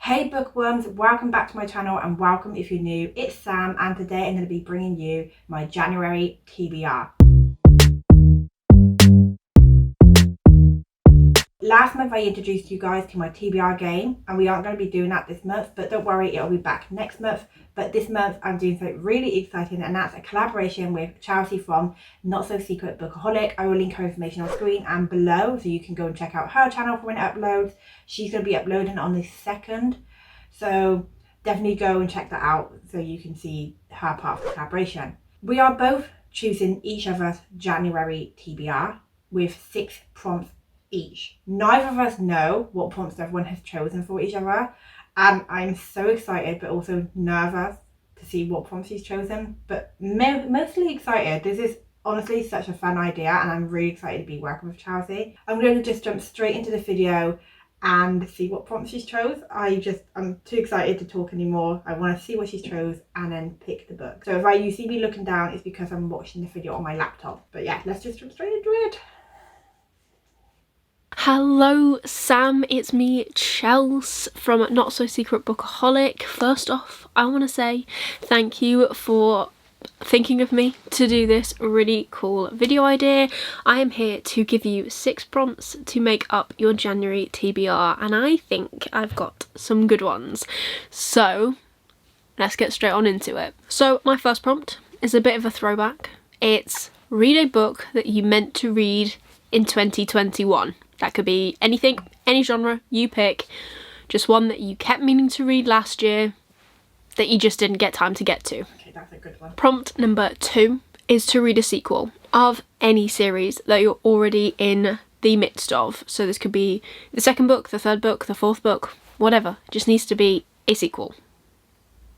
Hey Bookworms, welcome back to my channel and welcome if you're new. It's Sam and today I'm going to be bringing you my January TBR. Last month I introduced you guys to my TBR game and we aren't going to be doing that this month, but don't worry, it'll be back next month. But this month I'm doing something really exciting and that's a collaboration with Chelsea from Not So Secret Bookaholic. I will link her information on screen and below so you can go and check out her channel for when it uploads. She's going to be uploading on the 2nd, so definitely go and check that out so you can see her part of the collaboration. We are both choosing each other's January TBR with 6 prompts each. Neither of us know what prompts everyone has chosen for each other, and I'm so excited but also nervous to see what prompts she's chosen, but mostly excited. This is honestly such a fun idea and I'm really excited to be working with Chelsea. I'm going to just jump straight into the video and see what prompts she's chose. I'm too excited to talk anymore. I want to see what she's chose and then pick the book. So if you see me looking down, it's because I'm watching the video on my laptop. But yeah, let's just jump straight into it. Hello Sam, it's me Chels from Not So Secret Bookaholic. First off, I want to say thank you for thinking of me to do this really cool video idea. I am here to give you 6 prompts to make up your January TBR and I think I've got some good ones. So let's get straight on into it. So my first prompt is a bit of a throwback. It's read a book that you meant to read in 2021. That could be anything, any genre you pick, just one that you kept meaning to read last year that you just didn't get time to get to. Okay, that's a good one. Prompt number 2 is to read a sequel of any series that you're already in the midst of. So this could be the 2nd book, the 3rd book, the 4th book, whatever. It just needs to be a sequel.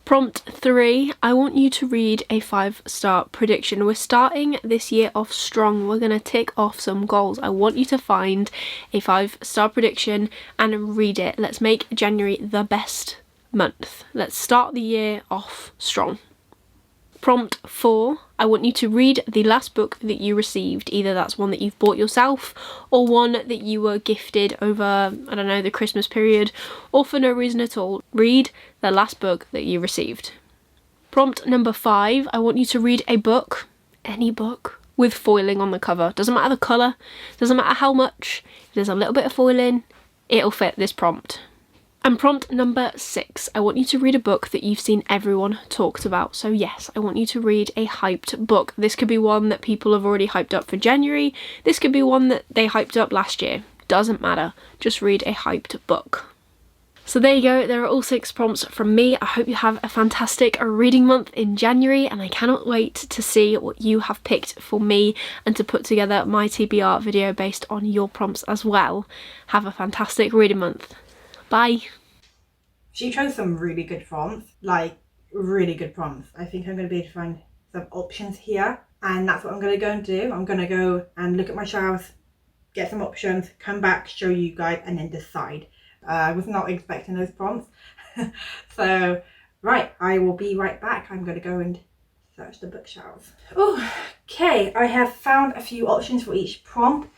Prompt 3, I want you to read a 5-star prediction. We're starting this year off strong. We're going to tick off some goals. I want you to find a 5-star prediction and read it. Let's make January the best month. Let's start the year off strong. Prompt 4, I want you to read the last book that you received. Either that's one that you've bought yourself or one that you were gifted over, I don't know, the Christmas period, or for no reason at all. Read the last book that you received. Prompt number 5, I want you to read a book, any book, with foiling on the cover. Doesn't matter the colour, doesn't matter how much, if there's a little bit of foiling, it'll fit this prompt. And prompt number 6, I want you to read a book that you've seen everyone talked about. So yes, I want you to read a hyped book. This could be one that people have already hyped up for January. This could be one that they hyped up last year. Doesn't matter. Just read a hyped book. So there you go. There are all 6 prompts from me. I hope you have a fantastic reading month in January and I cannot wait to see what you have picked for me and to put together my TBR video based on your prompts as well. Have a fantastic reading month. Bye. She chose some really good prompts, like really good prompts. I think I'm going to be able to find some options here and that's what I'm going to go and do. I'm going to go and look at my shelves, get some options, come back, show you guys and then decide. I was not expecting those prompts. So, right, I will be right back. I'm going to go and search the bookshelves. Okay, I have found a few options for each prompt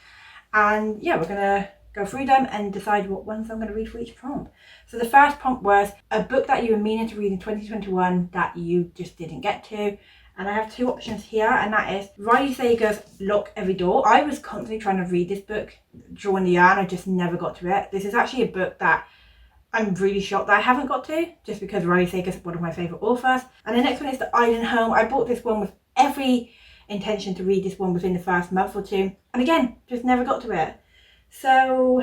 and yeah, we're going to go through them and decide what ones I'm going to read for each prompt. So the first prompt was a book that you were meaning to read in 2021 that you just didn't get to. And I have 2 options here, and that is Riley Sager's Lock Every Door. I was constantly trying to read this book during the year and I just never got to it. This is actually a book that I'm really shocked that I haven't got to, just because Riley Sager's one of my favourite authors. And the next one is The Island Home. I bought this one with every intention to read this one within the first month or 2. And again, just never got to it. So,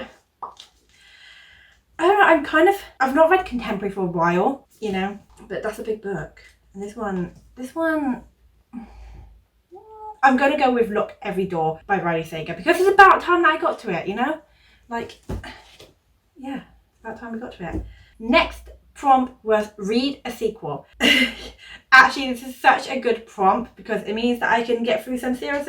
I don't know, I've not read contemporary for a while, you know, but that's a big book. And this one, I'm going to go with Lock Every Door by Riley Sager because it's about time that I got to it, you know? Like, yeah, about time we got to it. Next prompt was read a sequel. Actually, this is such a good prompt because it means that I can get through some series.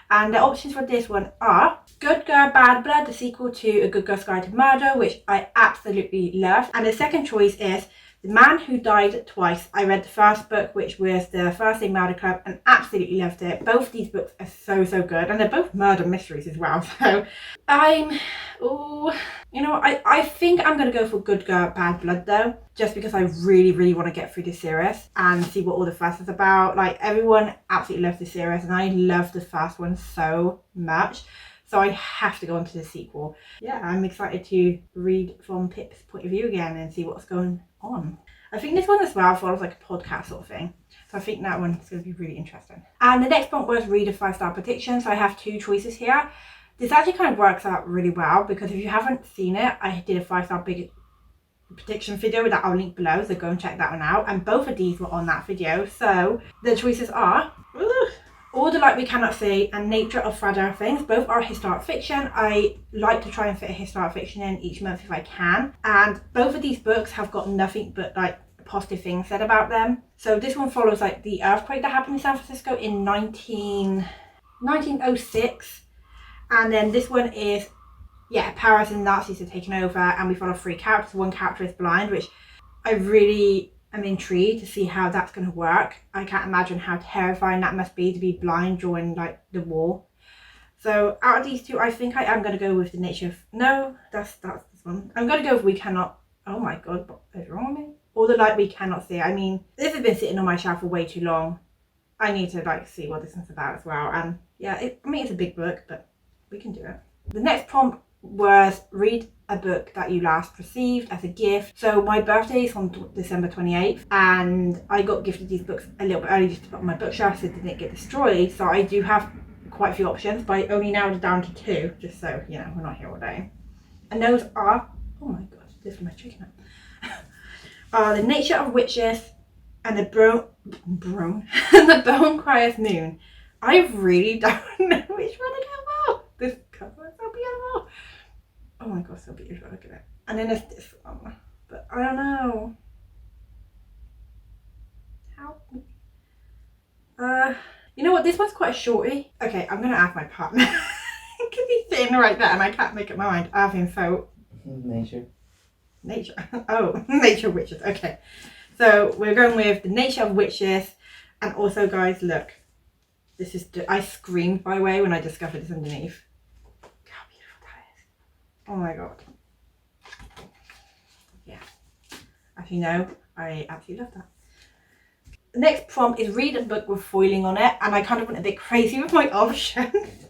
And the options for this one are Good Girl, Bad Blood, the sequel to A Good Girl's Guide to Murder, which I absolutely love. And the second choice is The Man Who Died Twice. I read the first book, which was the First Aid Murder Club, and absolutely loved it. Both of these books are so, so good, and they're both murder mysteries as well. So I think I'm going to go for Good Girl, Bad Blood though, just because I really, really want to get through this series and see what all the fuss is about. Like, everyone absolutely loves this series, and I love the first one so much. So I have to go on to the sequel. Yeah, I'm excited to read from Pip's point of view again and see what's going on. I think this one as well follows like a podcast sort of thing. So I think that one's going to be really interesting. And the next one was read a 5-star prediction. So I have 2 choices here. This actually kind of works out really well because if you haven't seen it, I did a 5-star big prediction video that I'll link below. So go and check that one out. And both of these were on that video. So the choices are... All the Light We Cannot See and Nature of Fragile Things. Both are historic fiction. I like to try and fit a historic fiction in each month if I can. And both of these books have got nothing but like positive things said about them. So this one follows like the earthquake that happened in San Francisco in 1906. And then this one is, Paris and Nazis have taken over, and we follow 3 characters. One character is blind, which I really... I'm intrigued to see how that's going to work. I can't imagine how terrifying that must be to be blind during like the war. So out of these 2, I think I am going to go with the nature of... No, that's this one. I'm going to go with We Cannot... Oh my god, what is wrong with me? All the Light We Cannot See. I mean, this has been sitting on my shelf for way too long. I need to like see what this one's about as well. And yeah, it's a big book, but we can do it. The next prompt was read a book that you last received as a gift. So my birthday is on December 28th, and I got gifted these books a little bit early just to put on my bookshelf so they didn't get destroyed. So I do have quite a few options, but I only narrowed it down to 2, just so you know we're not here all day. And those are, oh my god, this is my chicken up. The Nature of Witches and the the Bone Crier's Moon. I really don't know which one to go for. This cover is so beautiful. Oh my god, so beautiful, look at it. And then there's this one, but I don't know. Help me. You know what, this one's quite a shorty. Okay, I'm gonna ask my partner. Because he's sitting right there and I can't make up my mind. I have him, so... Nature. Oh, Nature of Witches, okay. So we're going with the Nature of Witches. And also, guys, look. This is, I screamed, by the way, when I discovered this underneath. How beautiful that is. Oh my god. Yeah. As you know, I absolutely love that. The next prompt is read a book with foiling on it. And I kind of went a bit crazy with my options.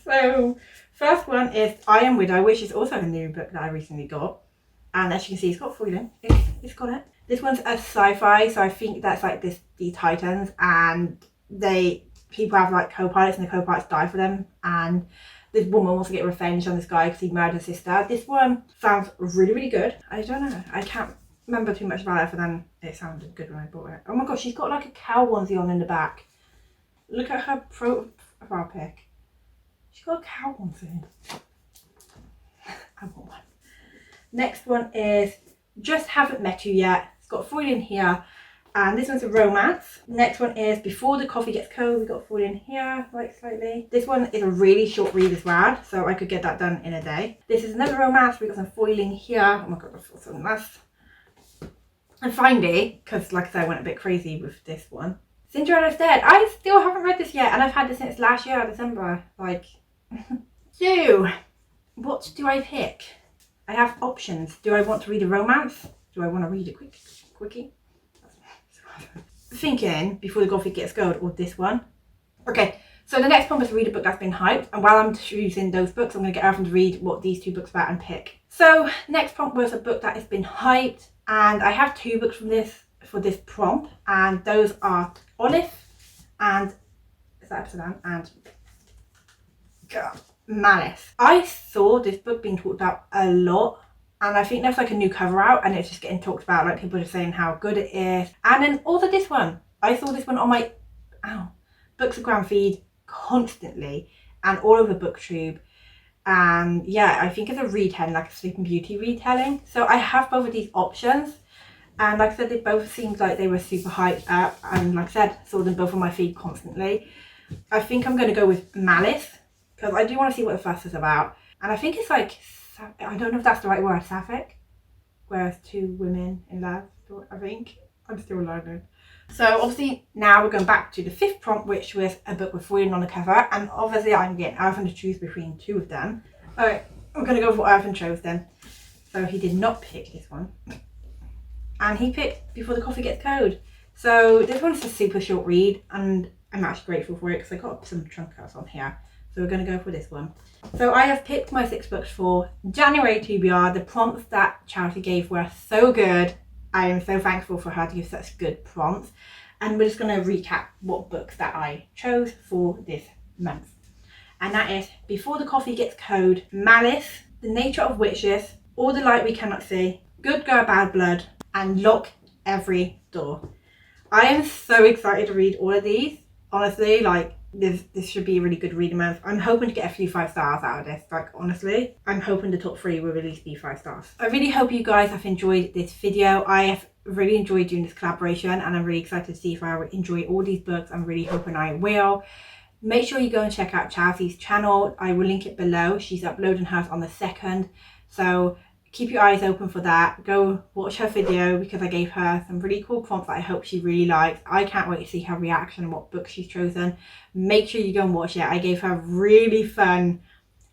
So, first one is I Am Widow, which is also a new book that I recently got. And as you can see, it's got foiling. It's got it. This one's a sci-fi, so I think that's like the Titans, and people have like co-pilots, and the co-pilots die for them, and this woman wants to get revenge on this guy because he murdered his sister. This one sounds really, really good. I don't know, I can't remember too much about it, but then it sounded good when I bought it. Oh my gosh, she's got like a cow onesie on in the back. Look at her profile pic. She's got a cow onesie. I want one. Next one is Just Haven't Met You Yet. It's got foil in here, and this one's a romance. Next one is Before the Coffee Gets Cold. We got foil in here, like slightly. This one is a really short read as well, so I could get that done in a day. This is another romance. We got some foil in here. Oh my god, that's so nice. And finally, because like I said, I went a bit crazy with this one, Cinderella's Dead. I still haven't read this yet, and I've had this since last year, December. Like, so what do I pick? I have options. Do I want to read a romance? Do I want to read a quickie? Thinking Before the Coffee Gets Cold or this one. Okay, so the next one was read a book that's been hyped, and while I'm choosing those books, I'm going to get everyone to read what these 2 books are about and pick. So next prompt was a book that has been hyped, and I have 2 books from this for this prompt, and those are Olive and is that upside down, and Malice. I saw this book being talked about a lot, and I think there's like a new cover out, and it's just getting talked about, like people are saying how good it is. And then also this one, I saw this one on my Bookstagram feed constantly and all over BookTube, and yeah, I think it's a retelling, like a Sleeping Beauty retelling. So I have both of these options, and like I said, they both seemed like they were super hyped up, and like I said, saw them both on my feed constantly. I think I'm going to go with Malice, because I do want to see what the fuss is about. And I think it's like, I don't know if that's the right word, sapphic? where it's two women in love, I think. I'm still learning. So obviously now we're going back to the 5th prompt, which was a book with women on the cover, and obviously I'm getting Arthur to choose between 2 of them. Alright, I'm going to go for what Arthur chose then. So he did not pick this one. And he picked Before the Coffee Gets Cold. So this one's a super short read, and I'm actually grateful for it because I got some trunk cuts on here. So we're going to go for this one. So I have picked my 6 books for January TBR. The prompts that Charity gave were so good. I am so thankful for her to give such good prompts. And we're just going to recap what books that I chose for this month. And that is Before the Coffee Gets Cold, Malice, The Nature of Witches, All the Light We Cannot See, Good Girl Bad Blood, and Lock Every Door. I am so excited to read all of these. Honestly, like, this should be a really good reading month. I'm hoping to get a few 5 stars out of this. Like, honestly, I'm hoping the top 3 will at least be 5 stars. I really hope you guys have enjoyed this video. I have really enjoyed doing this collaboration, and I'm really excited to see if I enjoy all these books. I'm really hoping I will. Make sure you go and check out Charity's channel. I will link it below. She's uploading hers on the 2nd. So keep your eyes open for that. Go watch her video because I gave her some really cool prompts that I hope she really likes. I can't wait to see her reaction and what book she's chosen. Make sure you go and watch it. I gave her a really fun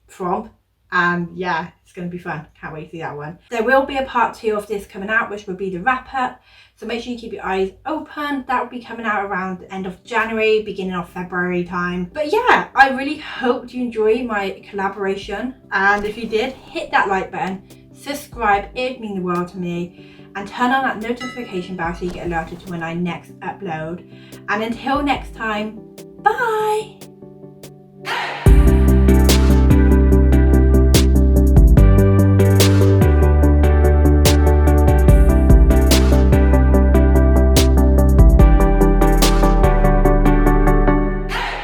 prompt, and yeah, it's going to be fun. Can't wait to see that one. There will be a part 2 of this coming out, which will be the wrap up. So make sure you keep your eyes open. That will be coming out around the end of January, beginning of February time. But yeah, I really hope you enjoy my collaboration. And if you did, hit that like button, subscribe, it would mean the world to me, and turn on that notification bell so you get alerted to when I next upload. And until next time, bye!